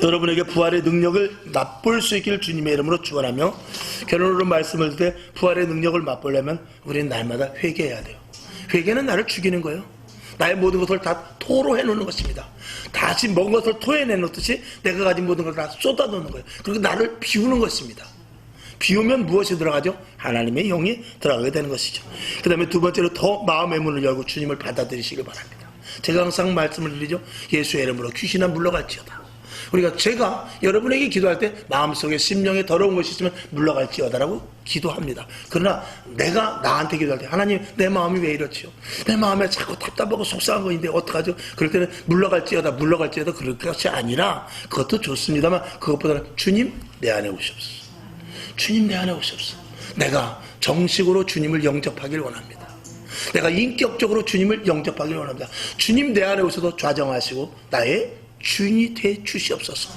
여러분에게 부활의 능력을 맛볼 수 있기를 주님의 이름으로 축원하며, 결론으로 말씀을 드릴 때 부활의 능력을 맛보려면 우리는 날마다 회개해야 돼요. 회개는 나를 죽이는 거예요. 나의 모든 것을 다 토로 해놓는 것입니다. 다시 먹은 것을 토해 내놓듯이 내가 가진 모든 것을 다 쏟아놓는 거예요. 그리고 나를 비우는 것입니다. 비우면 무엇이 들어가죠? 하나님의 영이 들어가게 되는 것이죠. 그 다음에 두 번째로 더 마음의 문을 열고 주님을 받아들이시길 바랍니다. 제가 항상 말씀을 드리죠. 예수의 이름으로 귀신아 물러갈지어다. 제가 여러분에게 기도할 때 마음속에 심령에 더러운 것이 있으면 물러갈지어다라고 기도합니다. 그러나 내가 나한테 기도할 때, 하나님 내 마음이 왜 이렇지요? 내 마음에 자꾸 답답하고 속상한 거인데 어떡하죠? 그럴 때는 물러갈지어다 그럴 것이 아니라, 그것도 좋습니다만 그것보다는 주님 내 안에 오시옵소서. 주님 내 안에 오시옵소서. 내가 정식으로 주님을 영접하길 원합니다. 내가 인격적으로 주님을 영접하길 원합니다. 주님 내 안에 오셔서 좌정하시고 나의 주인이 되 주시옵소서.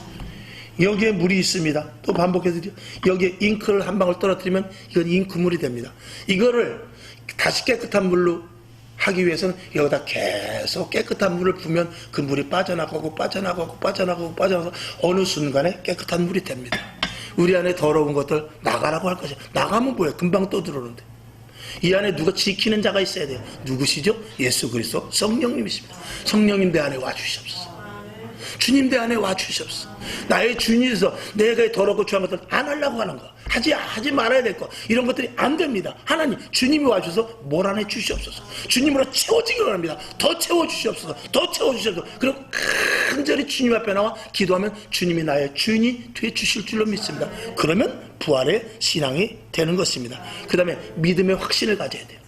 여기에 물이 있습니다. 또 반복해드리죠. 여기에 잉크를 한 방울 떨어뜨리면 이건 잉크물이 됩니다. 이거를 다시 깨끗한 물로 하기 위해서는 여기다 계속 깨끗한 물을 부으면 그 물이 빠져나가고 어느 순간에 깨끗한 물이 됩니다. 우리 안에 더러운 것들 나가라고 할 것이야. 나가면 뭐야? 금방 또 들어오는데. 이 안에 누가 지키는 자가 있어야 돼요. 누구시죠? 예수 그리스도 성령님이십니다. 성령님 내 안에 와주시옵소서. 주님 내 안에 와주시옵소서. 나의 주인이서 내가 더럽고 추한 것들 안 하려고 하는 거, 하지 말아야 될 거, 이런 것들이 안 됩니다. 하나님 주님이 와주셔서 몰아내 주시옵소서. 주님으로 채워지기를 원합니다. 더 채워주시옵소서. 더 채워주시옵소서. 그럼 간절히 주님 앞에 나와 기도하면 주님이 나의 주인이 되어 주실 줄로 믿습니다. 그러면 부활의 신앙이 되는 것입니다. 그 다음에 믿음의 확신을 가져야 돼요.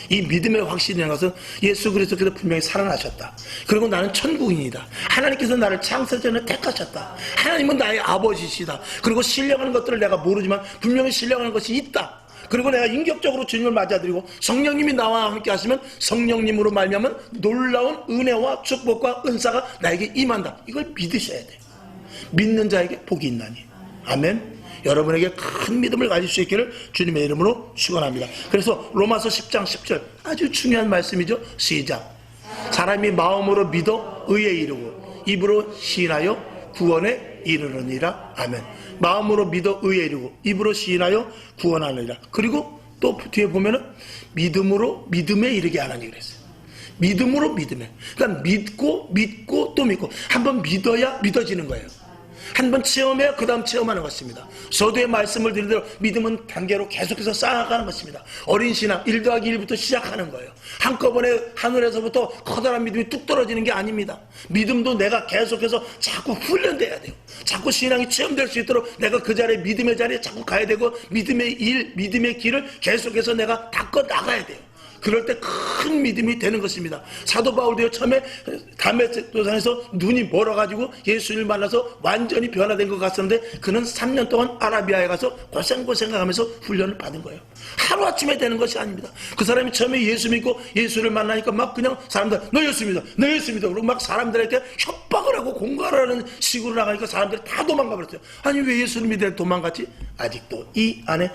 이 믿음의 확신이라는 것은 예수 그리스도께서 분명히 살아나셨다. 그리고 나는 천국인이다. 하나님께서 나를 창세 전에 택하셨다. 하나님은 나의 아버지시다. 그리고 신령하는 것들을 내가 모르지만 분명히 신령하는 것이 있다. 그리고 내가 인격적으로 주님을 맞아들이고 성령님이 나와 함께 하시면 성령님으로 말미암은 놀라운 은혜와 축복과 은사가 나에게 임한다. 이걸 믿으셔야 돼요. 믿는 자에게 복이 있나니. 아멘. 여러분에게 큰 믿음을 가질 수 있기를 주님의 이름으로 축원합니다. 그래서 로마서 10장 10절 아주 중요한 말씀이죠. 시작. 사람이 마음으로 믿어 의에 이르고 입으로 시인하여 구원에 이르느니라. 아멘. 마음으로 믿어 의에 이르고 입으로 시인하여 구원하느니라. 그리고 또 뒤에 보면은 믿음으로 믿음에 이르게 하나니 그랬어요. 믿음으로 믿음에. 그러니까 믿고 또 믿고. 한번 믿어야 믿어지는 거예요. 한번 체험해야 그 다음 체험하는 것입니다. 서두에 말씀을 드린 대로 믿음은 단계로 계속해서 쌓아가는 것입니다. 어린 신앙 1 더하기 1부터 시작하는 거예요. 한꺼번에 하늘에서부터 커다란 믿음이 뚝 떨어지는 게 아닙니다. 믿음도 내가 계속해서 자꾸 훈련돼야 돼요. 자꾸 신앙이 체험될 수 있도록 내가 그 자리에 믿음의 자리에 자꾸 가야 되고 믿음의 길을 계속해서 내가 닦아 나가야 돼요. 그럴 때 큰 믿음이 되는 것입니다. 사도 바울도요, 처음에 다메섹도상에서 눈이 멀어가지고 예수님을 만나서 완전히 변화된 것 같았는데 그는 3년 동안 아라비아에 가서 고생하면서 훈련을 받은 거예요. 하루아침에 되는 것이 아닙니다. 그 사람이 처음에 예수 믿고 예수를 만나니까 막 그냥 사람들 너 예수 믿어 그리고 막 사람들에게 협박을 하고 공갈하는 식으로 나가니까 사람들이 다 도망가 버렸어요. 아니 왜 예수를 믿으려 도망갔지? 아직도 이 안에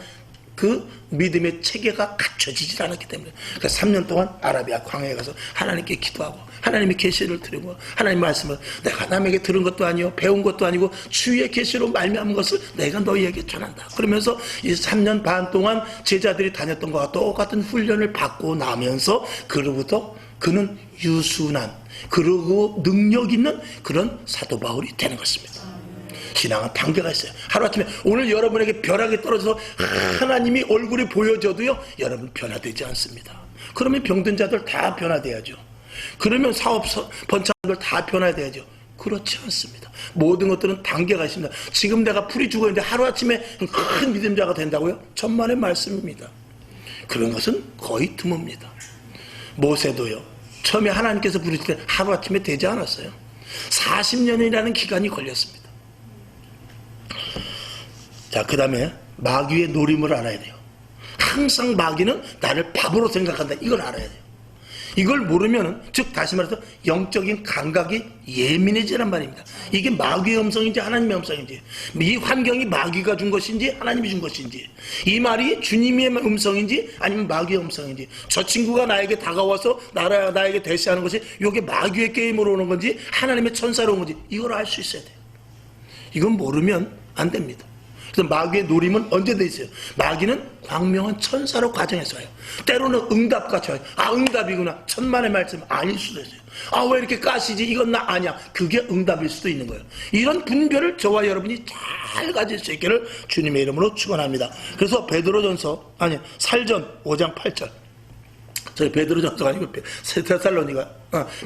그 믿음의 체계가 갖춰지질 않았기 때문에. 그러니까 3년 동안 아라비아 광야에 가서 하나님께 기도하고 하나님의 계시를 들으고 하나님 말씀을 내가 남에게 들은 것도 아니요 배운 것도 아니고 주의 계시로 말미암은 것을 내가 너희에게 전한다. 그러면서 이 3년 반 동안 제자들이 다녔던 것과 똑같은 훈련을 받고 나면서 그로부터 그는 유순한 그리고 능력 있는 그런 사도 바울이 되는 것입니다. 신앙은 단계가 있어요. 하루아침에 오늘 여러분에게 벼락이 떨어져서 하나님이 얼굴이 보여져도요 여러분 변화되지 않습니다. 그러면 병든 자들 다 변화돼야죠. 그러면 사업 번창들 다 변화돼야죠. 그렇지 않습니다. 모든 것들은 단계가 있습니다. 지금 내가 풀이 죽어있는데 하루아침에 큰 믿음자가 된다고요? 천만의 말씀입니다. 그런 것은 거의 드뭅니다. 모세도요 처음에 하나님께서 부르실 때 하루아침에 되지 않았어요. 40년이라는 기간이 걸렸습니다. 자, 그 다음에 마귀의 노림을 알아야 돼요. 항상 마귀는 나를 바보로 생각한다. 이걸 알아야 돼요. 이걸 모르면은, 즉 다시 말해서 영적인 감각이 예민해지란 말입니다. 이게 마귀의 음성인지 하나님의 음성인지, 이 환경이 마귀가 준 것인지 하나님이 준 것인지, 이 말이 주님의 음성인지 아니면 마귀의 음성인지, 저 친구가 나에게 다가와서 나에게 대시하는 것이 이게 마귀의 게임으로 오는 건지 하나님의 천사로 온 건지 이걸 알 수 있어야 돼요. 이건 모르면 안 됩니다. 그래서 마귀의 노림은 언제도 있어요. 마귀는 광명한 천사로 가정해서 와요. 때로는 응답같이 와요. 아, 응답이구나. 천만의 말씀 아닐 수도 있어요. 아, 왜 이렇게 까시지? 이건 나 아니야. 그게 응답일 수도 있는 거예요. 이런 분별을 저와 여러분이 잘 가질 수 있기를 주님의 이름으로 축원합니다. 그래서 살전 5장 8절. 저희 베드로전서가 아니고 데살로니가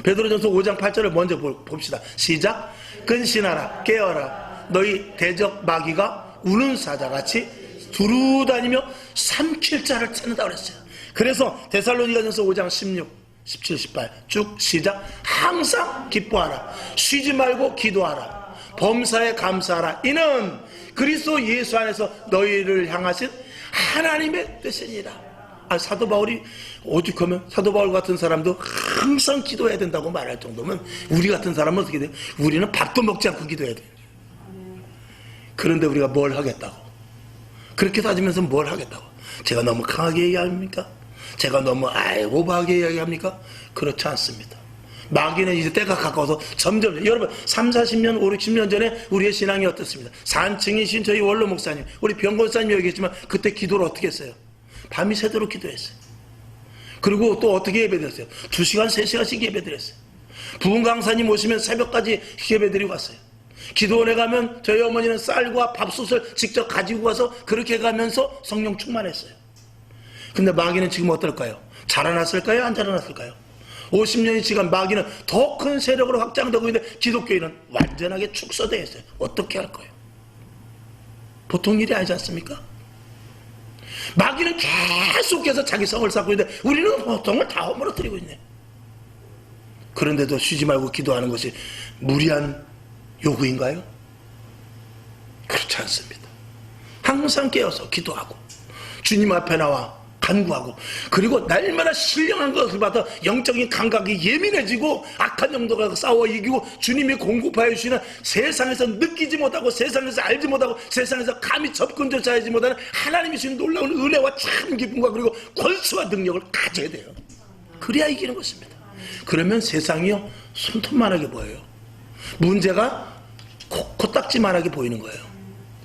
베드로전서 5장 8절을 먼저 봅시다. 시작. 근신하라 깨어라 너희 대적 마귀가 우는 사자같이 두루다니며 삼킬 자를 찾는다 그랬어요. 그래서 데살로니가전서 5장 16, 17, 18 쭉 시작. 항상 기뻐하라 쉬지 말고 기도하라 범사에 감사하라 이는 그리스도 예수 안에서 너희를 향하신 하나님의 뜻이니라. 사도 바울이 오죽하면 사도 바울 같은 사람도 항상 기도해야 된다고 말할 정도면 우리 같은 사람은 어떻게 돼요? 우리는 밥도 먹지 않고 기도해야 돼요. 그런데 우리가 뭘 하겠다고? 그렇게 따지면서 뭘 하겠다고? 제가 너무 강하게 얘기합니까? 제가 너무 오버하게 이야기합니까? 그렇지 않습니다. 마귀는 이제 때가 가까워서 점점 여러분 3, 40년, 5, 60년 전에 우리의 신앙이 어떻습니다? 산증이신 저희 원로 목사님 우리 병건사님이 얘기했지만 그때 기도를 어떻게 했어요? 밤이 새도록 기도했어요. 그리고 또 어떻게 예배드렸어요? 2시간, 3시간씩 예배드렸어요. 부흥 강사님 오시면 새벽까지 예배드리고 왔어요. 기도원에 가면 저희 어머니는 쌀과 밥솥을 직접 가지고 가서 그렇게 가면서 성령 충만했어요. 근데 마귀는 지금 어떨까요? 자라났을까요? 안 자라났을까요? 50년이 지난 마귀는 더 큰 세력으로 확장되고 있는데 기독교인은 완전하게 축소되어 있어요. 어떻게 할 거예요? 보통 일이 아니지 않습니까? 마귀는 계속해서 자기 성을 쌓고 있는데 우리는 보통을 다 허물어뜨리고 있네. 그런데도 쉬지 말고 기도하는 것이 무리한 요구인가요? 그렇지 않습니다. 항상 깨어서 기도하고 주님 앞에 나와 간구하고 그리고 날마다 신령한 것을 받아 영적인 감각이 예민해지고 악한 영도가 싸워 이기고 주님이 공급하여 주시는 세상에서 느끼지 못하고 세상에서 알지 못하고 세상에서 감히 접근조차 하지 못하는 하나님이 주신 놀라운 은혜와 참 기쁨과 그리고 권수와 능력을 가져야 돼요. 그래야 이기는 것입니다. 그러면 세상이요 손톱만하게 보여요. 문제가 코딱지만하게 보이는 거예요.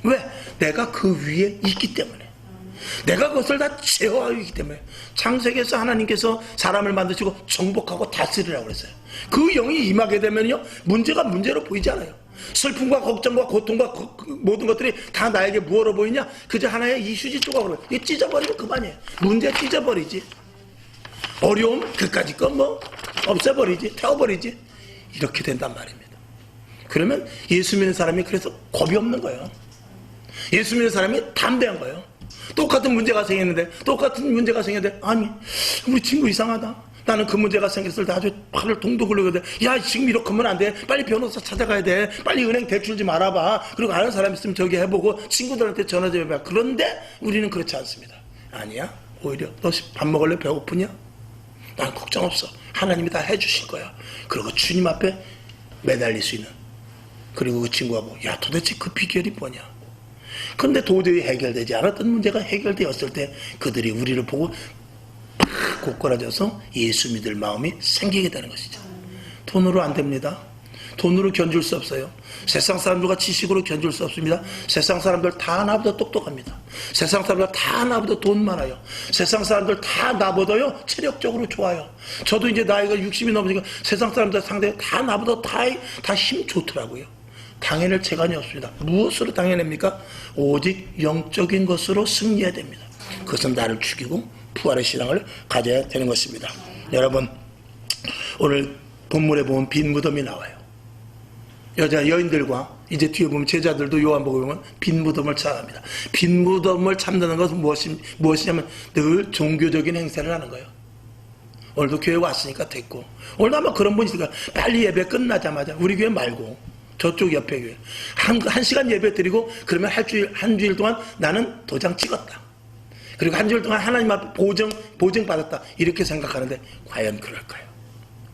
왜? 내가 그 위에 있기 때문에. 내가 그것을 다 제어하고 있기 때문에. 창세기에서 하나님께서 사람을 만드시고 정복하고 다스리라고 그랬어요. 그 영이 임하게 되면요 문제가 문제로 보이지 않아요. 슬픔과 걱정과 고통과 모든 것들이 다 나에게 무엇으로 보이냐? 그저 하나의 이 휴지 조각으로 이거 찢어버리면 그만이에요. 문제 찢어버리지. 어려움 그까짓 건 뭐 없애버리지. 태워버리지. 이렇게 된단 말입니다. 그러면 예수 믿는 사람이 그래서 겁이 없는 거예요. 예수 믿는 사람이 담대한 거예요. 똑같은 문제가 생겼는데 아니 우리 친구 이상하다. 나는 그 문제가 생겼을 때 아주 팔을 동동 굴리거든. 야 지금 이렇게 하면 안 돼. 빨리 변호사 찾아가야 돼. 빨리 은행 대출 좀 알아봐. 그리고 아는 사람 있으면 저기 해보고 친구들한테 전화 좀 해봐. 그런데 우리는 그렇지 않습니다. 아니야. 오히려 너 밥 먹을래? 배고프냐? 난 걱정 없어. 하나님이 다 해주실 거야. 그리고 주님 앞에 매달릴 수 있는. 그리고 그 친구가 뭐 야 도대체 그 비결이 뭐냐? 근데 도저히 해결되지 않았던 문제가 해결되었을 때 그들이 우리를 보고 팍 고꾸라져서 예수 믿을 마음이 생기게 되는 것이죠. 돈으로 안 됩니다. 돈으로 견줄 수 없어요. 세상 사람들과 지식으로 견줄 수 없습니다. 세상 사람들 다 나보다 똑똑합니다. 세상 사람들 다 나보다 돈 많아요. 세상 사람들 다 나보다요 체력적으로 좋아요. 저도 이제 나이가 60이 넘으니까 세상 사람들 상대 다 나보다 다 힘 좋더라고요. 당해낼 재간이 없습니다. 무엇으로 당해냅니까? 오직 영적인 것으로 승리해야 됩니다. 그것은 나를 죽이고 부활의 신앙을 가져야 되는 것입니다. 여러분 오늘 본문에 보면 빈 무덤이 나와요. 여인들과 이제 뒤에 보면 제자들도 요한복음에 보면 빈 무덤을 찾아갑니다. 빈 무덤을 찾는 것은 무엇이냐면 늘 종교적인 행세를 하는 거예요. 오늘도 교회 왔으니까 됐고 오늘도 아마 그런 분이 있으니까 빨리 예배 끝나자마자 우리 교회 말고 저쪽 옆에 교회 한 시간 예배 드리고 그러면 한 주일 동안 나는 도장 찍었다. 그리고 한 주일 동안 하나님 앞에 보증 받았다. 이렇게 생각하는데 과연 그럴까요?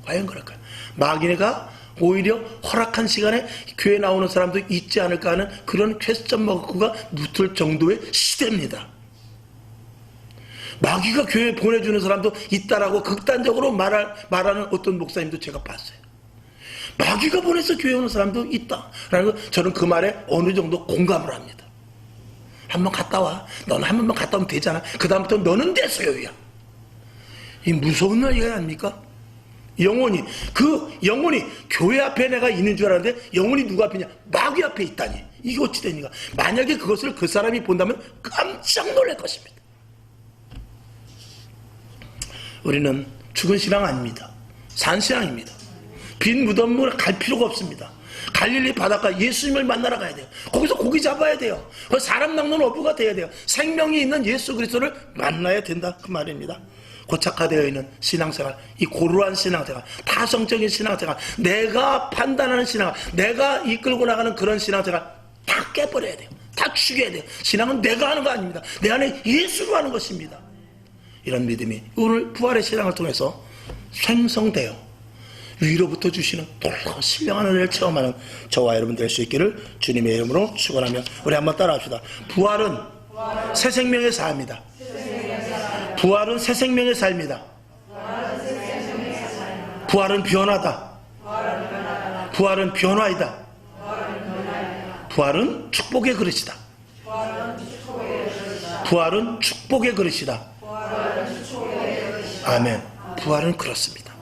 과연 그럴까요? 마귀가 오히려 허락한 시간에 교회 나오는 사람도 있지 않을까 하는 그런 퀘스천 마크가 붙을 정도의 시대입니다. 마귀가 교회에 보내주는 사람도 있다라고 극단적으로 말하는 어떤 목사님도 제가 봤어요. 마귀가 보내서 교회 오는 사람도 있다라는 거 저는 그 말에 어느 정도 공감을 합니다. 한번 갔다 와. 너는 한 번만 갔다 오면 되잖아. 그 다음부터 너는 내 소유야. 이 무서운 말이가 아닙니까? 영혼이 교회 앞에 내가 있는 줄 알았는데 영혼이 누구 앞이냐? 마귀 앞에 있다니. 이게 어찌 되니까? 만약에 그것을 그 사람이 본다면 깜짝 놀랄 것입니다. 우리는 죽은 신앙 아닙니다. 산 신앙입니다. 빈 무덤으로 갈 필요가 없습니다. 갈릴리 바닷가 예수님을 만나러 가야 돼요. 거기서 고기 잡아야 돼요. 사람 낚는 어부가 돼야 돼요. 생명이 있는 예수 그리스도를 만나야 된다 그 말입니다. 고착화되어 있는 신앙생활, 이 고루한 신앙생활, 다성적인 신앙생활, 내가 판단하는 신앙생활, 내가 이끌고 나가는 그런 신앙생활 다 깨버려야 돼요. 다 죽여야 돼요. 신앙은 내가 하는 거 아닙니다. 내 안에 예수로 하는 것입니다. 이런 믿음이 오늘 부활의 신앙을 통해서 생성되어 위로부터 주시는 놀라운 신령한 은혜를 체험하는 저와 여러분 될 수 있기를 주님의 이름으로 축원하며 우리 한번 따라합시다. 부활은 새 생명의 삶이다. 부활은 새 생명의 삶이다. 부활은 변화다. 부활은 변화이다. 부활은 축복의 그릇이다. 부활은 축복의 그릇이다. 아멘. 부활은 그렇습니다.